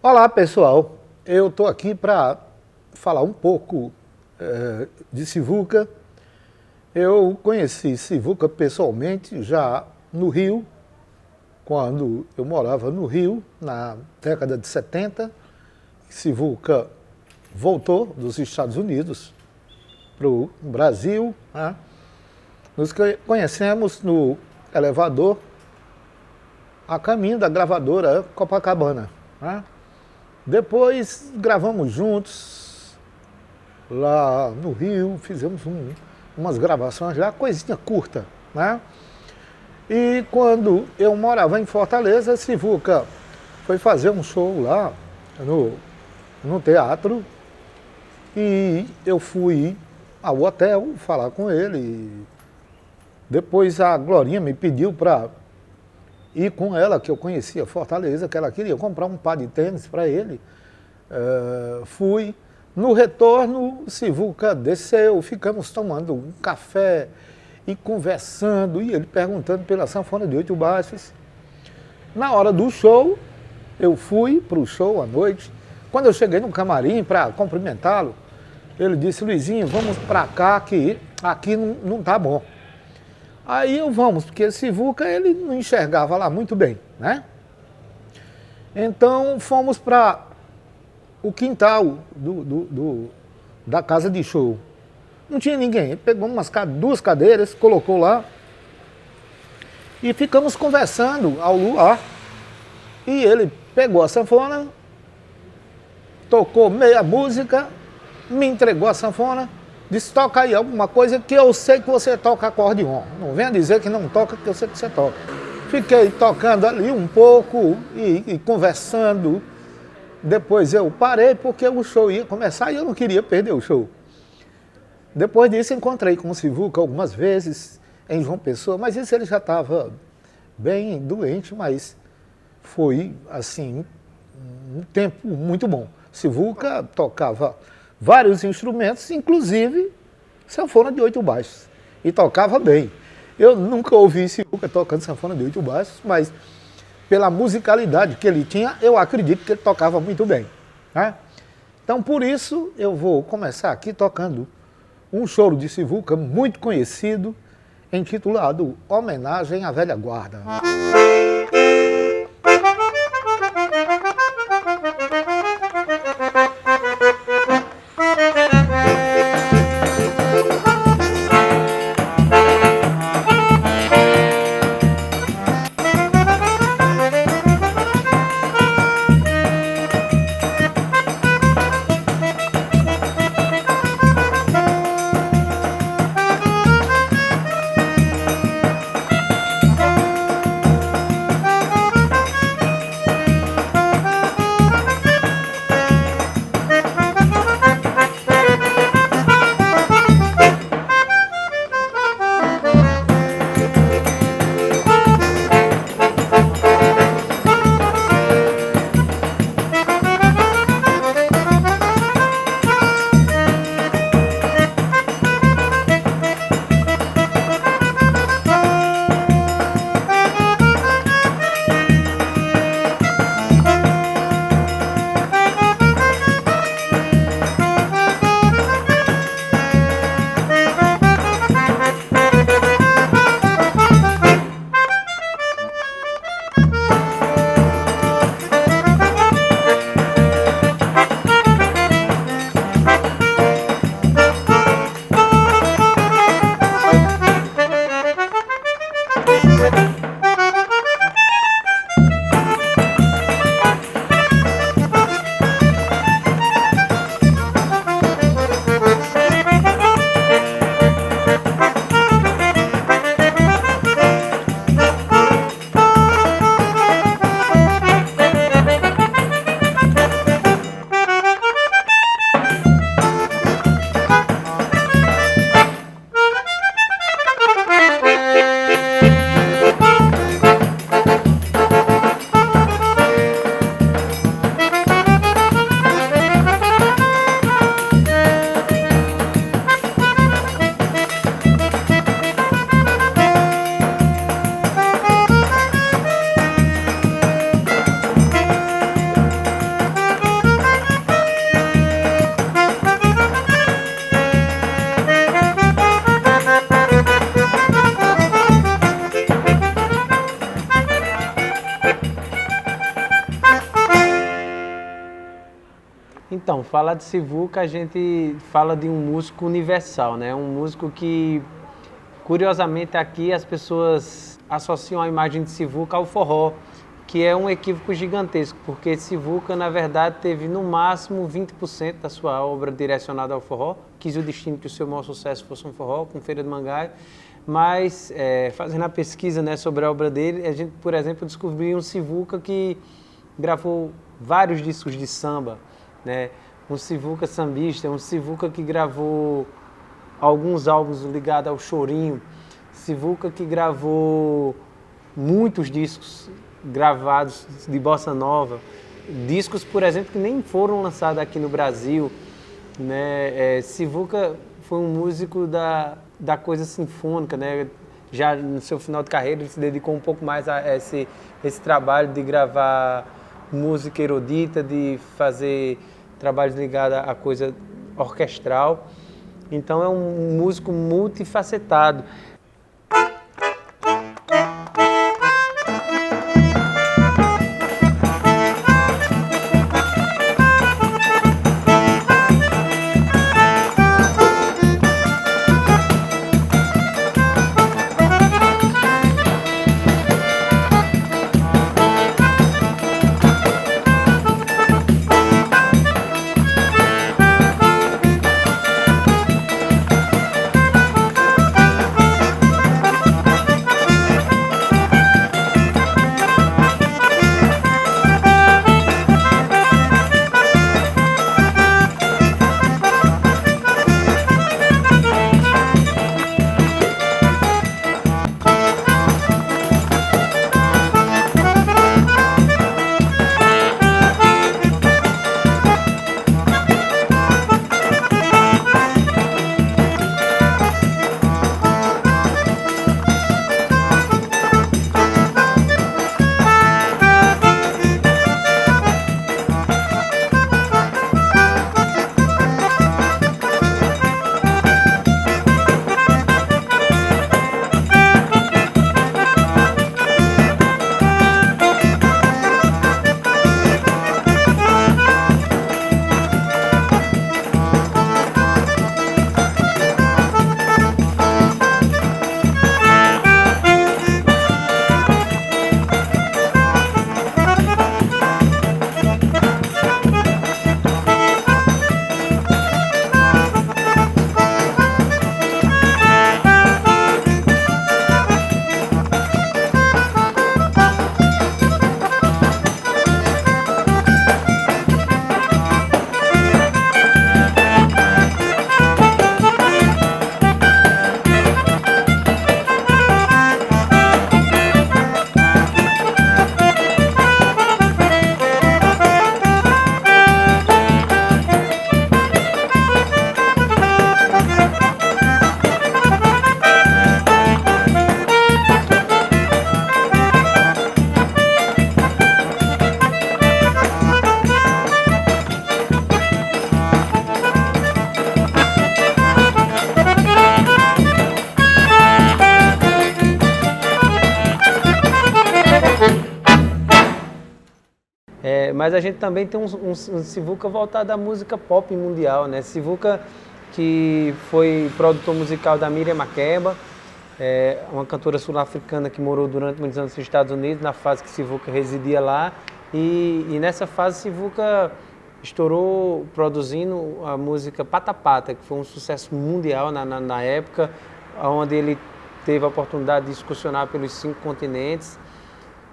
Olá pessoal, eu estou aqui para falar um pouco de Sivuca. Eu conheci Sivuca pessoalmente já no Rio, quando eu morava no Rio, na década de 70. Sivuca voltou dos Estados Unidos para o Brasil, né? Nos conhecemos no elevador a caminho da gravadora Copacabana, né? Depois gravamos juntos lá no Rio, fizemos umas gravações lá, coisinha curta, né? E quando eu morava em Fortaleza, Sivuca foi fazer um show lá no teatro e eu fui ao hotel falar com ele. Depois a Glorinha me pediu para ir com ela, que eu conhecia Fortaleza, que ela queria comprar um par de tênis para ele. Fui. No retorno, Sivuca desceu, ficamos tomando um café e conversando, e ele perguntando pela sanfona de 8 baixos. Na hora do show, eu fui para o show à noite. Quando eu cheguei no camarim para cumprimentá-lo, ele disse: Luizinho, vamos para cá, que aqui não tá bom. Aí eu vamos, porque Sivuca ele não enxergava lá muito bem, né? Então fomos para o quintal da casa de show. Não tinha ninguém, ele pegou duas cadeiras, colocou lá e ficamos conversando ao luar. E ele pegou a sanfona, tocou meia música, me entregou a sanfona, disse: toca aí alguma coisa que eu sei que você toca acordeon. Não venha dizer que não toca, que eu sei que você toca. Fiquei tocando ali um pouco e conversando. Depois eu parei porque o show ia começar e eu não queria perder o show. Depois disso encontrei com o Sivuca algumas vezes em João Pessoa, mas isso ele já estava bem doente, mas foi assim um tempo muito bom. Sivuca tocava vários instrumentos, inclusive sanfona de 8 baixos, e tocava bem. Eu nunca ouvi Sivuca tocando sanfona de 8 baixos, mas pela musicalidade que ele tinha, eu acredito que ele tocava muito bem, né? Então, por isso, eu vou começar aqui tocando um choro de Sivuca muito conhecido, intitulado Homenagem à Velha Guarda. falar de Sivuca, a gente fala de um músico universal, né? Um músico que, curiosamente, aqui as pessoas associam a imagem de Sivuca ao forró, que é um equívoco gigantesco, porque Sivuca, na verdade, teve no máximo 20% da sua obra direcionada ao forró, quis o destino que o seu maior sucesso fosse um forró, com Feira do Mangaio, mas fazendo a pesquisa, né, sobre a obra dele, a gente, por exemplo, descobriu um Sivuca que gravou vários discos de samba, né? Um Sivuca sambista, um Sivuca que gravou alguns álbuns ligados ao chorinho, Sivuca que gravou muitos discos gravados de bossa nova, discos, por exemplo, que nem foram lançados aqui no Brasil, né? Sivuca foi um músico da coisa sinfônica, né? Já no seu final de carreira ele se dedicou um pouco mais a esse trabalho de gravar música erudita, de fazer trabalhos ligados à coisa orquestral. Então é um músico multifacetado. Mas a gente também tem um Sivuca voltado à música pop mundial, né? Sivuca, que foi produtor musical da Miriam Makeba, uma cantora sul-africana que morou durante muitos anos nos Estados Unidos, na fase que Sivuca residia lá. E nessa fase Sivuca estourou produzindo a música Pata Pata, que foi um sucesso mundial na época, onde ele teve a oportunidade de excursionar pelos 5 continentes.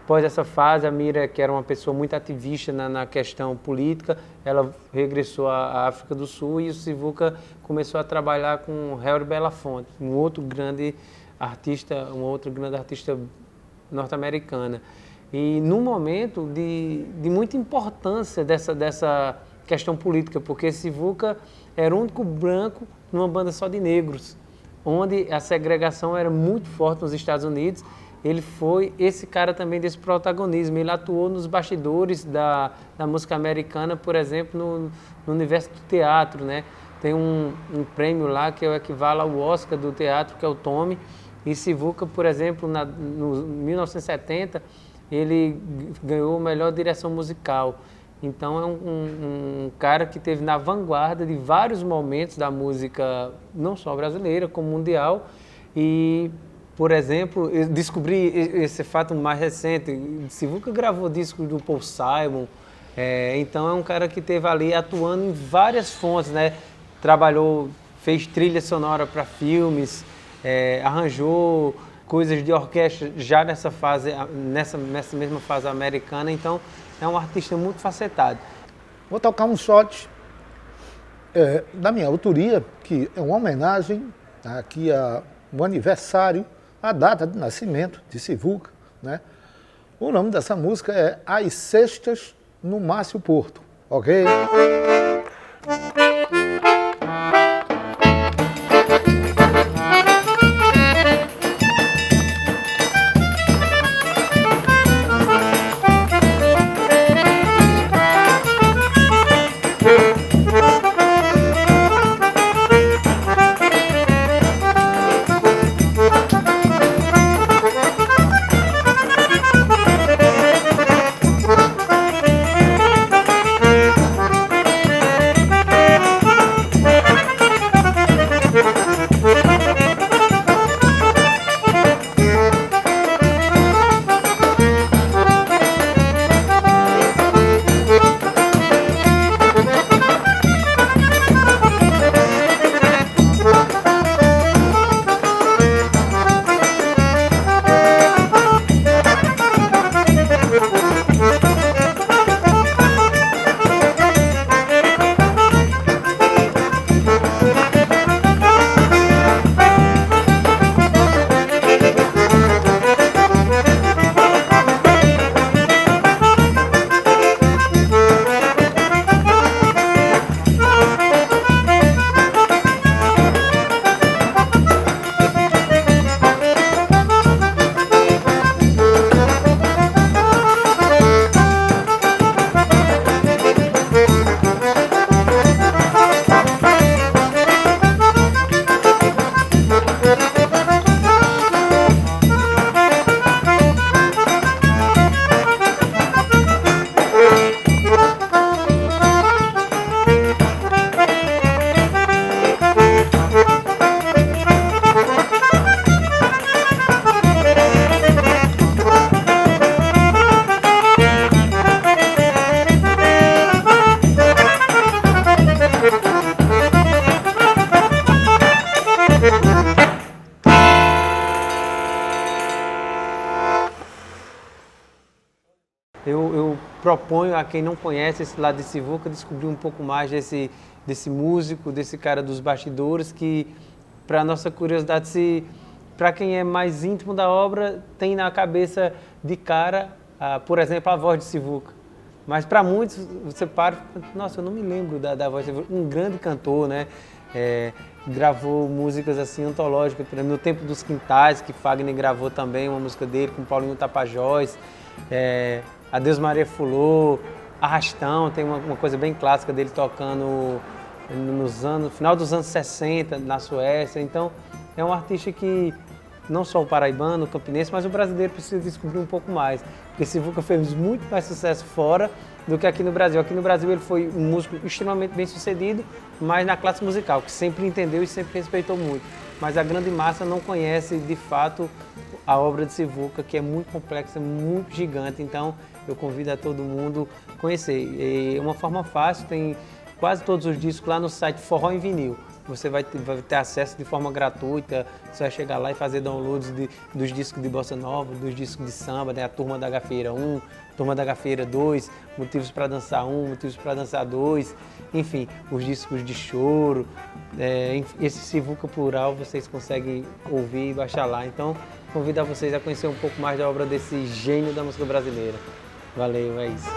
Após essa fase, a Mira, que era uma pessoa muito ativista na questão política, ela regressou à África do Sul e o Sivuca começou a trabalhar com Harry Belafonte, uma outra grande artista norte-americana. E num momento de muita importância dessa questão política, porque Sivuca era o único branco numa banda só de negros, onde a segregação era muito forte nos Estados Unidos. Ele foi esse cara também desse protagonismo. Ele atuou nos bastidores da música americana, por exemplo, no universo do teatro, né? Tem um prêmio lá que é o equivale ao Oscar do teatro, que é o Tony. E Sivuca, por exemplo, no 1970, ele ganhou a melhor direção musical. Então é um cara que esteve na vanguarda de vários momentos da música, não só brasileira, como mundial. E, por exemplo, eu descobri esse fato mais recente, Sivuca gravou discos do Paul Simon, então é um cara que esteve ali atuando em várias fontes, né? Trabalhou, fez trilha sonora para filmes, arranjou coisas de orquestra já nessa fase, nessa mesma fase americana, então é um artista muito facetado. Vou tocar um shot da minha autoria, que é uma homenagem aqui ao aniversário, a data de nascimento de Sivuca, né? O nome dessa música é As Sextas no Márcio Porto, ok? Eu proponho a quem não conhece esse lado de Sivuca descobrir um pouco mais desse músico, desse cara dos bastidores, que, para nossa curiosidade, para quem é mais íntimo da obra, tem na cabeça de cara, por exemplo, a voz de Sivuca. Mas para muitos, você para e fala, nossa, eu não me lembro da voz de Sivuca. Um grande cantor, né? Gravou músicas assim antológicas, por exemplo, No Tempo dos Quintais, que Fagner gravou também, uma música dele com Paulinho Tapajós. Adeus Maria Fulô, Arrastão, tem uma coisa bem clássica dele tocando no final dos anos 60, na Suécia. Então, é um artista que não só o paraibano, o campinense, mas o brasileiro precisa descobrir um pouco mais. Porque Sivuca fez muito mais sucesso fora do que aqui no Brasil. Aqui no Brasil ele foi um músico extremamente bem sucedido, mas na classe musical, que sempre entendeu e sempre respeitou muito. Mas a grande massa não conhece, de fato, a obra de Sivuca, que é muito complexa, muito gigante. Então, eu convido a todo mundo a conhecer. É uma forma fácil, tem quase todos os discos lá no site Forró em Vinil. Você vai ter acesso de forma gratuita, você vai chegar lá e fazer downloads dos discos de bossa nova, dos discos de samba, né? A Turma da Gafieira 1, Turma da Gafieira 2, Motivos para Dançar 1, Motivos para Dançar 2, enfim, os discos de choro. Esse Sivuca Plural vocês conseguem ouvir e baixar lá. Então, convido a vocês a conhecer um pouco mais da obra desse gênio da música brasileira. Valeu, é isso.